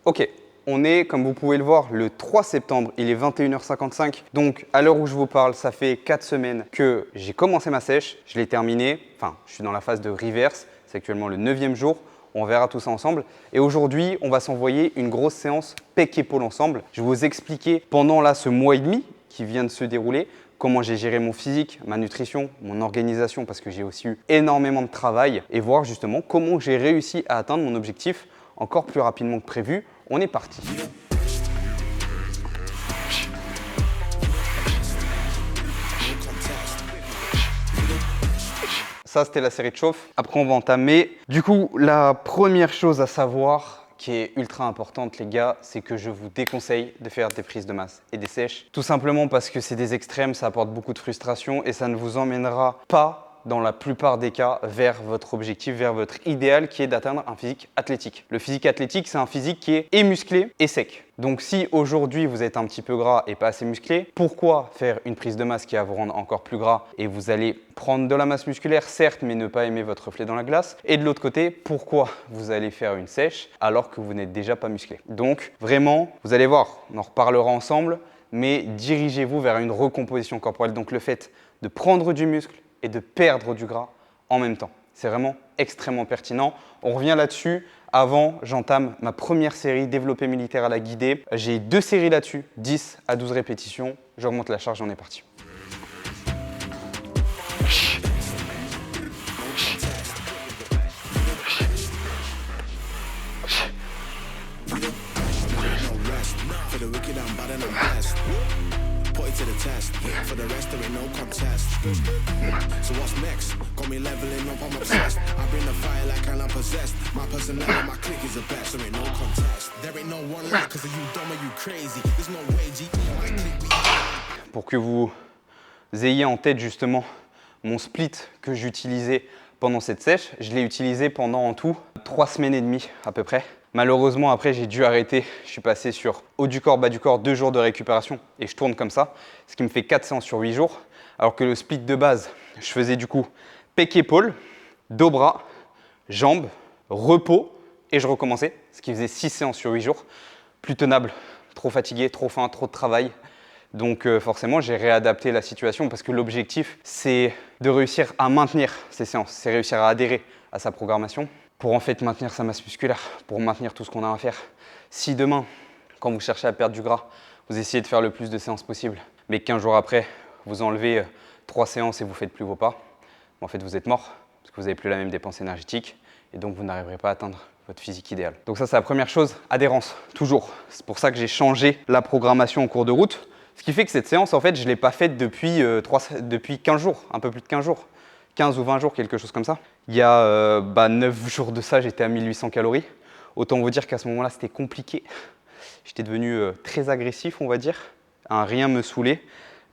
Ok, on est, comme vous pouvez le voir, le 3 septembre, il est 21h55. Donc, à l'heure où je vous parle, ça fait 4 semaines que j'ai commencé ma sèche. Je l'ai terminée, enfin, je suis dans la phase de reverse. C'est actuellement le 9e jour. On verra tout ça ensemble. Et aujourd'hui, on va s'envoyer une grosse séance pec-épaule ensemble. Je vais vous expliquer pendant là ce mois et demi qui vient de se dérouler comment j'ai géré mon physique, ma nutrition, mon organisation parce que j'ai aussi eu énormément de travail et voir justement comment j'ai réussi à atteindre mon objectif encore plus rapidement que prévu. On est parti. Ça, c'était la série de chauffe. Après, on va entamer. Du coup, la première chose à savoir qui est ultra importante, les gars, c'est que je vous déconseille de faire des prises de masse et des sèches. Tout simplement parce que c'est des extrêmes, ça apporte beaucoup de frustration et ça ne vous emmènera pas dans la plupart des cas, vers votre objectif, vers votre idéal qui est d'atteindre un physique athlétique. Le physique athlétique, c'est un physique qui est musclé et sec. Donc si aujourd'hui vous êtes un petit peu gras et pas assez musclé, pourquoi faire une prise de masse qui va vous rendre encore plus gras et vous allez prendre de la masse musculaire, certes, mais ne pas aimer votre reflet dans la glace. Et de l'autre côté, pourquoi vous allez faire une sèche alors que vous n'êtes déjà pas musclé. Donc vraiment, vous allez voir, on en reparlera ensemble, mais dirigez-vous vers une recomposition corporelle. Donc le fait de prendre du muscle et de perdre du gras en même temps. C'est vraiment extrêmement pertinent. On revient là-dessus. Avant, j'entame ma première série développé militaire à la guidée. J'ai 2 séries là-dessus, 10 à 12 répétitions. J'augmente la charge et on est parti. To the test, for the rest there ain't no contest. So what's next? Got me leveling up, I'm obsessed. I bring the fire like I'm possessed. My personality, my clique is the best. There ain't no contest. There ain't no one like, cause you dumb or you crazy. There's no way, G. Pour que vous ayez en tête justement mon split que j'utilisais pendant cette sèche, je l'ai utilisé pendant en tout 3 semaines et demie à peu près. Malheureusement, après, j'ai dû arrêter. Je suis passé sur haut du corps, bas du corps, 2 jours de récupération et je tourne comme ça, ce qui me fait 4 séances sur 8 jours. Alors que le split de base, je faisais du coup pec-épaule, dos bras, jambes, repos et je recommençais, ce qui faisait 6 séances sur 8 jours. Plus tenable, trop fatigué, trop faim, trop de travail. Donc forcément, j'ai réadapté la situation parce que l'objectif, c'est de réussir à maintenir ces séances, c'est réussir à adhérer à sa programmation pour en fait maintenir sa masse musculaire, pour maintenir tout ce qu'on a à faire. Si demain, quand vous cherchez à perdre du gras, vous essayez de faire le plus de séances possible, mais 15 jours après, vous enlevez 3 séances et vous ne faites plus vos pas, en fait vous êtes mort parce que vous n'avez plus la même dépense énergétique et donc vous n'arriverez pas à atteindre votre physique idéal. Donc ça, c'est la première chose, adhérence, toujours. C'est pour ça que j'ai changé la programmation en cours de route. Ce qui fait que cette séance, en fait, je ne l'ai pas faite depuis 15 jours, un peu plus de 15 jours. 15 ou 20 jours, quelque chose comme ça. Il y a 9 jours de ça, j'étais à 1800 calories. Autant vous dire qu'à ce moment-là, c'était compliqué. J'étais devenu très agressif, on va dire. Rien me saoulait.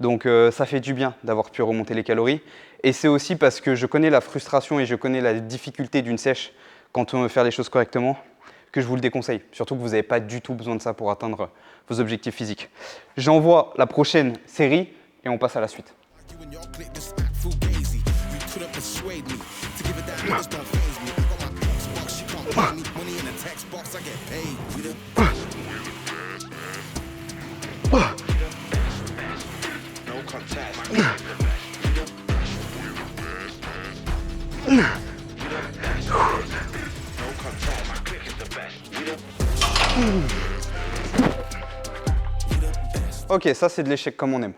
Donc ça fait du bien d'avoir pu remonter les calories. Et c'est aussi parce que je connais la frustration et je connais la difficulté d'une sèche quand on veut faire les choses correctement, que je vous le déconseille. Surtout que vous n'avez pas du tout besoin de ça pour atteindre vos objectifs physiques. J'envoie la prochaine série et on passe à la suite. Ok, ça c'est de l'échec comme on aime.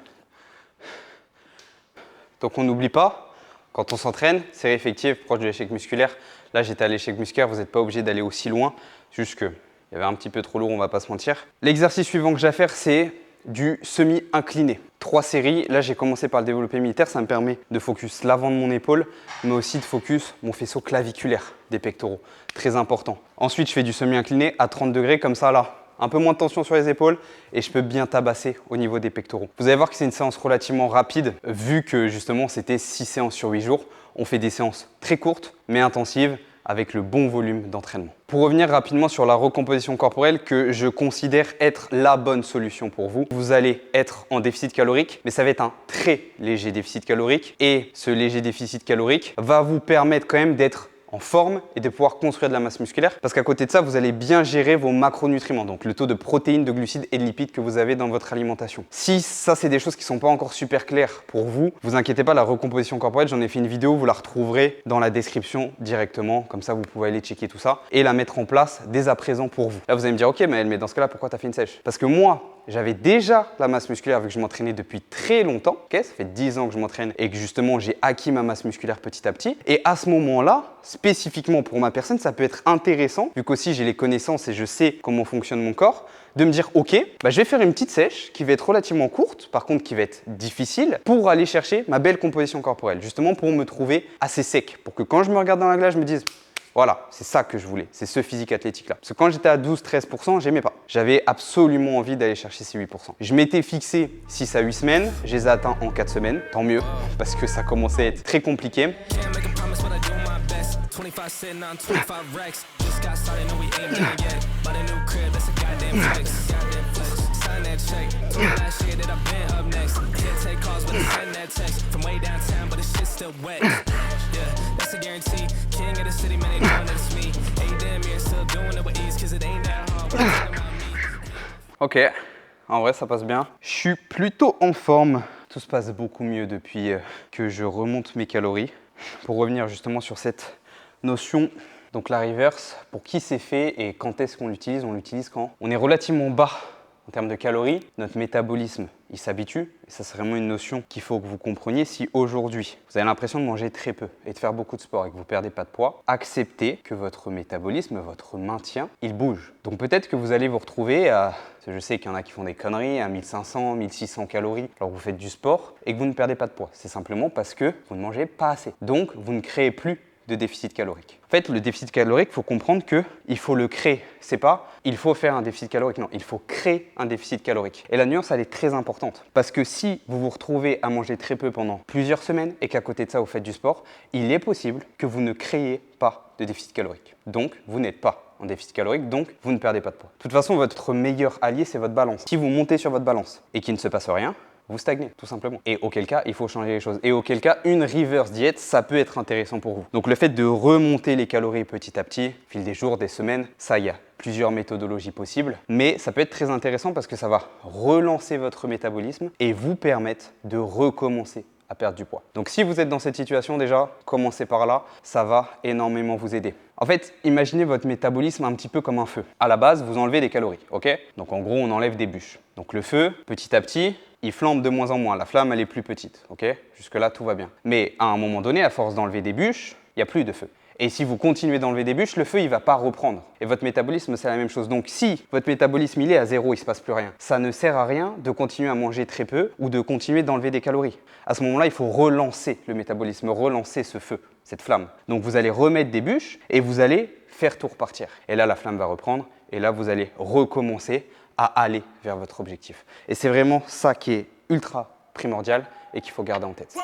Donc on n'oublie pas, quand on s'entraîne, série effective proche de l'échec musculaire. Là j'étais à l'échec musculaire, vous n'êtes pas obligé d'aller aussi loin, juste qu'il y avait un petit peu trop lourd, on ne va pas se mentir. L'exercice suivant que j'ai à faire, c'est du semi-incliné. 3 séries, là j'ai commencé par le développé militaire, ça me permet de focus l'avant de mon épaule, mais aussi de focus mon faisceau claviculaire des pectoraux, très important. Ensuite je fais du semi-incliné à 30 degrés, comme ça là. Un peu moins de tension sur les épaules et je peux bien tabasser au niveau des pectoraux. Vous allez voir que c'est une séance relativement rapide vu que justement c'était 6 séances sur 8 jours. On fait des séances très courtes mais intensives avec le bon volume d'entraînement. Pour revenir rapidement sur la recomposition corporelle que je considère être la bonne solution pour vous, vous allez être en déficit calorique, mais ça va être un très léger déficit calorique et ce léger déficit calorique va vous permettre quand même d'être en forme et de pouvoir construire de la masse musculaire. Parce qu'à côté de ça, vous allez bien gérer vos macronutriments, donc le taux de protéines, de glucides et de lipides que vous avez dans votre alimentation. Si ça, c'est des choses qui ne sont pas encore super claires pour vous, vous inquiétez pas, la recomposition corporelle, j'en ai fait une vidéo, vous la retrouverez dans la description directement. Comme ça, vous pouvez aller checker tout ça et la mettre en place dès à présent pour vous. Là, vous allez me dire, ok, mais dans ce cas-là, pourquoi tu as fait une sèche? Parce que moi, j'avais déjà la masse musculaire vu que je m'entraînais depuis très longtemps. Okay, ça fait 10 ans que je m'entraîne et que justement, j'ai acquis ma masse musculaire petit à petit. Et à ce moment-là, spécifiquement pour ma personne, ça peut être intéressant, vu qu'aussi j'ai les connaissances et je sais comment fonctionne mon corps, de me dire, ok, je vais faire une petite sèche qui va être relativement courte, par contre qui va être difficile, pour aller chercher ma belle composition corporelle, justement pour me trouver assez sec, pour que quand je me regarde dans la glace, je me dise, voilà, c'est ça que je voulais, c'est ce physique athlétique-là. Parce que quand j'étais à 12-13%, j'aimais pas. J'avais absolument envie d'aller chercher ces 8%. Je m'étais fixé 6 à 8 semaines, je les ai atteints en 4 semaines, tant mieux, parce que ça commençait à être très compliqué. Ok, en vrai ça passe bien. Je suis plutôt en forme. Tout se passe beaucoup mieux depuis que je remonte mes calories. Pour revenir justement sur cette notion, donc la reverse, pour qui c'est fait et quand est-ce qu'on l'utilise? On l'utilise quand on est relativement bas en termes de calories, notre métabolisme, il s'habitue. Et ça, c'est vraiment une notion qu'il faut que vous compreniez. Si aujourd'hui, vous avez l'impression de manger très peu et de faire beaucoup de sport et que vous ne perdez pas de poids, acceptez que votre métabolisme, votre maintien, il bouge. Donc peut-être que vous allez vous retrouver à, je sais qu'il y en a qui font des conneries, à 1500, 1600 calories alors que vous faites du sport et que vous ne perdez pas de poids. C'est simplement parce que vous ne mangez pas assez. Donc, vous ne créez plus de déficit calorique. En fait, le déficit calorique, il faut comprendre qu'il faut le créer. C'est pas il faut faire un déficit calorique, non, il faut créer un déficit calorique. Et la nuance, elle est très importante. Parce que si vous vous retrouvez à manger très peu pendant plusieurs semaines et qu'à côté de ça, vous faites du sport, il est possible que vous ne créiez pas de déficit calorique. Donc, vous n'êtes pas en déficit calorique, donc vous ne perdez pas de poids. De toute façon, votre meilleur allié, c'est votre balance. Si vous montez sur votre balance et qu'il ne se passe rien, vous stagnez, tout simplement. Et auquel cas, il faut changer les choses. Et auquel cas, une reverse diet, ça peut être intéressant pour vous. Donc le fait de remonter les calories petit à petit, au fil des jours, des semaines, ça y a plusieurs méthodologies possibles. Mais ça peut être très intéressant parce que ça va relancer votre métabolisme et vous permettre de recommencer à perdre du poids. Donc si vous êtes dans cette situation déjà, commencez par là, ça va énormément vous aider. En fait, imaginez votre métabolisme un petit peu comme un feu. À la base, vous enlevez des calories, ok? Donc en gros, on enlève des bûches. Donc le feu, petit à petit, il flambe de moins en moins. La flamme, elle est plus petite, ok? Jusque-là, tout va bien. Mais à un moment donné, à force d'enlever des bûches, il n'y a plus de feu. Et si vous continuez d'enlever des bûches, le feu, il ne va pas reprendre. Et votre métabolisme, c'est la même chose. Donc si votre métabolisme, il est à zéro, il ne se passe plus rien, ça ne sert à rien de continuer à manger très peu ou de continuer d'enlever des calories. À ce moment-là, il faut relancer le métabolisme, relancer ce feu, cette flamme. Donc vous allez remettre des bûches et vous allez faire tout repartir. Et là, la flamme va reprendre et là, vous allez recommencer à aller vers votre objectif. Et c'est vraiment ça qui est ultra primordial et qu'il faut garder en tête.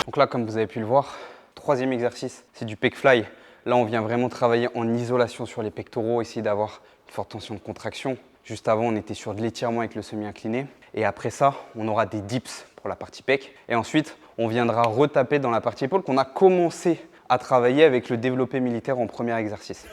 Donc là, comme vous avez pu le voir, troisième exercice, c'est du pec fly. Là, on vient vraiment travailler en isolation sur les pectoraux, essayer d'avoir une forte tension de contraction. Juste avant, on était sur de l'étirement avec le semi-incliné. Et après ça, on aura des dips pour la partie pec. Et ensuite, on viendra retaper dans la partie épaule qu'on a commencé à travailler avec le développé militaire en premier exercice.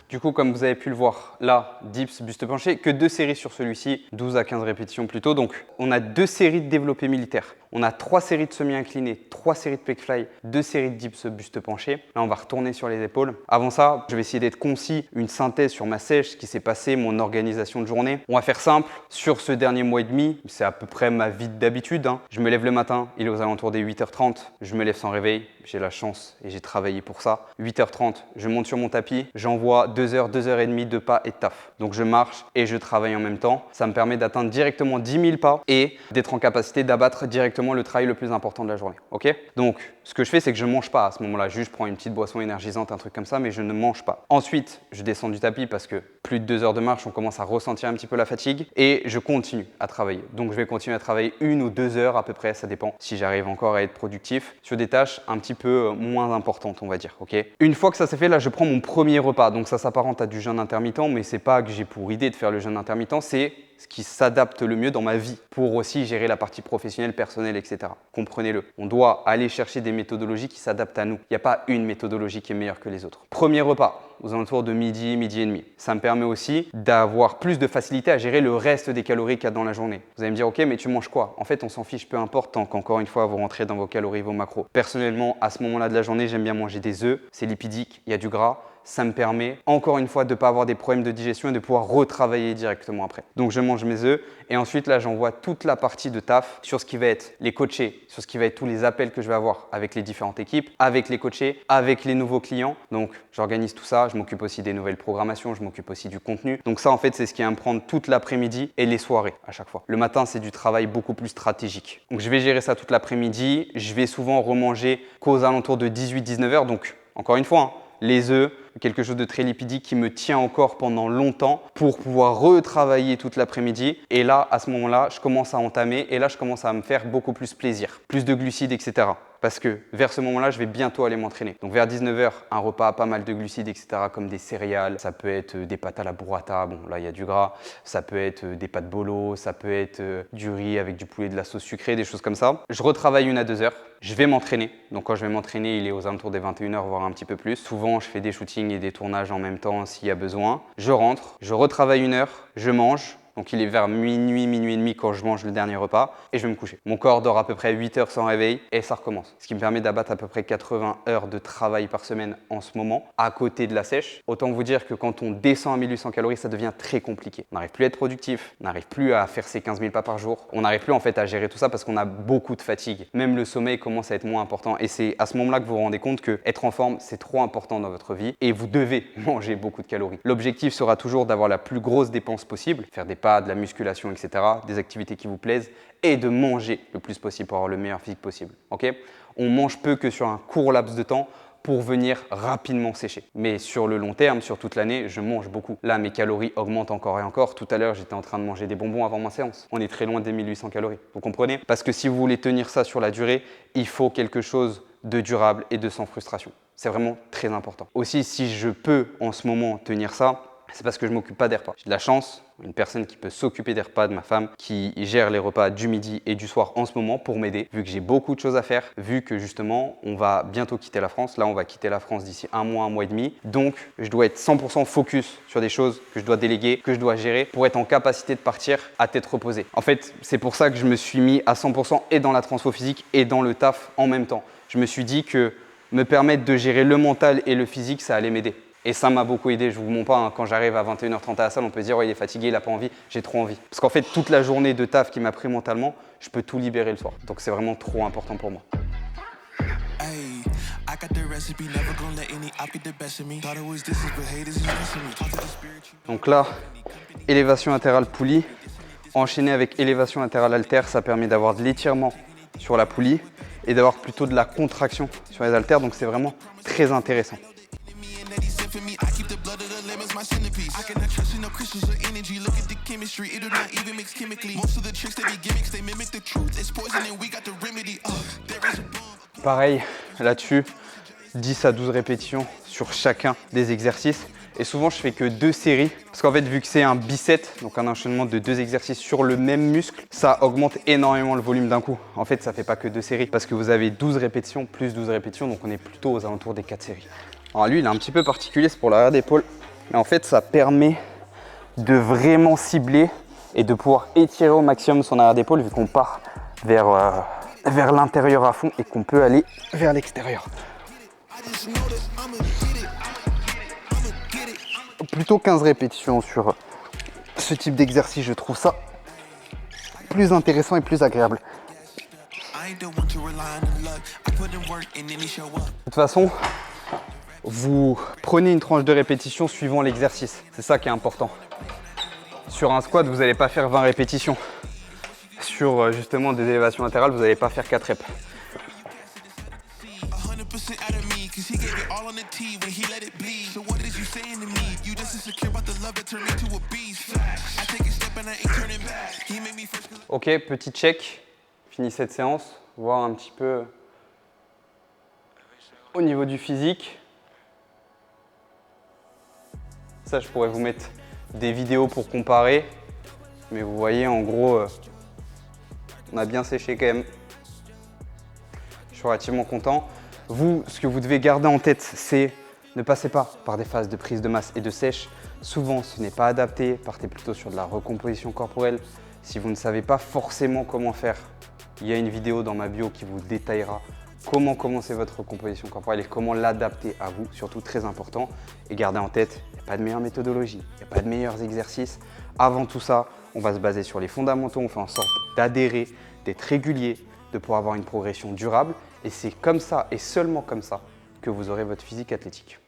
Du Du coup, comme vous avez pu le voir, là, dips, buste penché, que 2 séries sur celui-ci, 12 à 15 répétitions plutôt. Donc, on a 2 séries de développé militaire. On a 3 séries de semi-incliné, 3 séries de pec fly, 2 séries de dips, buste penché. Là, on va retourner sur les épaules. Avant ça, je vais essayer d'être concis, une synthèse sur ma sèche, ce qui s'est passé, mon organisation de journée. On va faire simple. Sur ce dernier mois et demi, c'est à peu près ma vie d'habitude. Je me lève le matin, il est aux alentours des 8h30. Je me lève sans réveil. J'ai la chance et j'ai travaillé pour ça. 8h30, je monte sur mon tapis. J'envoie 2 heures, 2 heures et demie de pas et de taf. Donc, je marche et je travaille en même temps. Ça me permet d'atteindre directement 10 000 pas et d'être en capacité d'abattre directement le travail le plus important de la journée. Ok? Donc, ce que je fais, c'est que je ne mange pas à ce moment-là. Juste, je prends une petite boisson énergisante, un truc comme ça, mais je ne mange pas. Ensuite, je descends du tapis parce que plus de 2 heures de marche, on commence à ressentir un petit peu la fatigue et je continue à travailler. Donc, je vais continuer à travailler 1 ou 2 heures à peu près, ça dépend si j'arrive encore à être productif sur des tâches un petit peu moins importantes, on va dire. Ok? Une fois que ça s'est fait, là, je prends mon premier repas. Donc, ça s'apparente à du jeûne intermittent, mais c'est pas que j'ai pour idée de faire le jeûne intermittent, c'est ce qui s'adapte le mieux dans ma vie pour aussi gérer la partie professionnelle, personnelle, etc. Comprenez-le. On doit aller chercher des méthodologies qui s'adaptent à nous. Il n'y a pas une méthodologie qui est meilleure que les autres. Premier repas, aux alentours de midi, midi et demi. Ça me permet aussi d'avoir plus de facilité à gérer le reste des calories qu'il y a dans la journée. Vous allez me dire, ok, mais tu manges quoi? En fait, on s'en fiche, peu importe, tant qu'encore une fois, vous rentrez dans vos calories, vos macros. Personnellement, à ce moment-là de la journée, j'aime bien manger des œufs. C'est lipidique, il y a du gras. Ça me permet, encore une fois, de ne pas avoir des problèmes de digestion et de pouvoir retravailler directement après. Donc, je mange mes œufs et ensuite, là, j'envoie toute la partie de taf sur ce qui va être les coachés, sur ce qui va être tous les appels que je vais avoir avec les différentes équipes, avec les coachés, avec les nouveaux clients. Donc, j'organise tout ça. Je m'occupe aussi des nouvelles programmations, je m'occupe aussi du contenu. Donc, ça, en fait, c'est ce qui va me prendre toute l'après-midi et les soirées à chaque fois. Le matin, c'est du travail beaucoup plus stratégique. Donc, je vais gérer ça toute l'après-midi. Je vais souvent remanger qu'aux alentours de 18-19 heures. Donc, encore une fois, les œufs, quelque chose de très lipidique qui me tient encore pendant longtemps pour pouvoir retravailler toute l'après-midi. Et là, à ce moment-là, je commence à entamer et là, je commence à me faire beaucoup plus plaisir, plus de glucides, etc. Parce que vers ce moment-là, je vais bientôt aller m'entraîner. Donc vers 19 h, un repas, pas mal de glucides, etc. comme des céréales. Ça peut être des pâtes à la burrata, bon là il y a du gras. Ça peut être des pâtes bolo, ça peut être du riz avec du poulet, de la sauce sucrée, des choses comme ça. Je retravaille 1 à 2 heures. Je vais m'entraîner. Donc quand je vais m'entraîner, il est aux alentours des 21 h, voire un petit peu plus. Souvent, je fais des shootings et des tournages en même temps s'il y a besoin. Je rentre, je retravaille 1 heure, je mange. Donc il est vers minuit, minuit et demi quand je mange le dernier repas et je vais me coucher. Mon corps dort à peu près 8 heures sans réveil et ça recommence. Ce qui me permet d'abattre à peu près 80 heures de travail par semaine en ce moment, à côté de la sèche. Autant vous dire que quand on descend à 1800 calories, ça devient très compliqué. On n'arrive plus à être productif, on n'arrive plus à faire ses 15 000 pas par jour. On n'arrive plus en fait à gérer tout ça parce qu'on a beaucoup de fatigue. Même le sommeil commence à être moins important et c'est à ce moment-là que vous vous rendez compte que être en forme, c'est trop important dans votre vie et vous devez manger beaucoup de calories. L'objectif sera toujours d'avoir la plus grosse dépense possible, faire des pas, de la musculation, etc., des activités qui vous plaisent et de manger le plus possible pour avoir le meilleur physique possible. Okay? On mange peu que sur un court laps de temps pour venir rapidement sécher. Mais sur le long terme, sur toute l'année, je mange beaucoup. Là, mes calories augmentent encore et encore. Tout à l'heure, j'étais en train de manger des bonbons avant ma séance. On est très loin des 1800 calories. Vous comprenez? Parce que si vous voulez tenir ça sur la durée, il faut quelque chose de durable et de sans frustration. C'est vraiment très important. Aussi, si je peux en ce moment tenir ça, c'est parce que je ne m'occupe pas des repas. J'ai de la chance, une personne qui peut s'occuper des repas de ma femme, qui gère les repas du midi et du soir en ce moment pour m'aider, vu que j'ai beaucoup de choses à faire, vu que justement, on va bientôt quitter la France. Là, on va quitter la France d'ici un mois et demi. Donc, je dois être 100% focus sur des choses que je dois déléguer, que je dois gérer pour être en capacité de partir à tête reposée. En fait, c'est pour ça que je me suis mis à 100% et dans la transfo physique et dans le taf en même temps. Je me suis dit que me permettre de gérer le mental et le physique, ça allait m'aider. Et ça m'a beaucoup aidé, je vous mens pas, hein. Quand j'arrive à 21h30 à la salle, on peut se dire ouais, il est fatigué, il n'a pas envie, j'ai trop envie. Parce qu'en fait, toute la journée de taf qui m'a pris mentalement, je peux tout libérer le soir. Donc c'est vraiment trop important pour moi. Donc là, élévation latérale poulie, enchaîné avec élévation latérale haltère, ça permet d'avoir de l'étirement sur la poulie et d'avoir plutôt de la contraction sur les haltères, donc c'est vraiment très intéressant. Pareil, là-dessus, 10 à 12 répétitions sur chacun des exercices. Et souvent, je fais que 2 séries. Parce qu'en fait, vu que c'est un biset, donc un enchaînement de 2 exercices sur le même muscle, ça augmente énormément le volume d'un coup. En fait, ça ne fait pas que 2 séries. Parce que vous avez 12 répétitions plus 12 répétitions. Donc, on est plutôt aux alentours des 4 séries. Alors lui, il est un petit peu particulier, c'est pour l'arrière d'épaule. Mais en fait, ça permet de vraiment cibler et de pouvoir étirer au maximum son arrière d'épaule vu qu'on part vers l'intérieur à fond et qu'on peut aller vers l'extérieur. Plutôt 15 répétitions sur ce type d'exercice, je trouve ça plus intéressant et plus agréable. De toute façon, vous prenez une tranche de répétition suivant l'exercice. C'est ça qui est important. Sur un squat, vous n'allez pas faire 20 répétitions. Sur justement des élévations latérales, vous n'allez pas faire 4 reps. Ok, petit check. Fini cette séance. Voir un petit peu au niveau du physique. Ça, je pourrais vous mettre des vidéos pour comparer. Mais vous voyez, en gros, on a bien séché quand même. Je suis relativement content. Vous, ce que vous devez garder en tête, c'est ne passez pas par des phases de prise de masse et de sèche. Souvent, ce n'est pas adapté. Partez plutôt sur de la recomposition corporelle. Si vous ne savez pas forcément comment faire, il y a une vidéo dans ma bio qui vous détaillera comment commencer votre recomposition corporelle et comment l'adapter à vous, surtout très important. Et gardez en tête, il n'y a pas de meilleure méthodologie, il n'y a pas de meilleurs exercices. Avant tout ça, on va se baser sur les fondamentaux, on fait en sorte d'adhérer, d'être régulier, de pouvoir avoir une progression durable. Et c'est comme ça et seulement comme ça que vous aurez votre physique athlétique.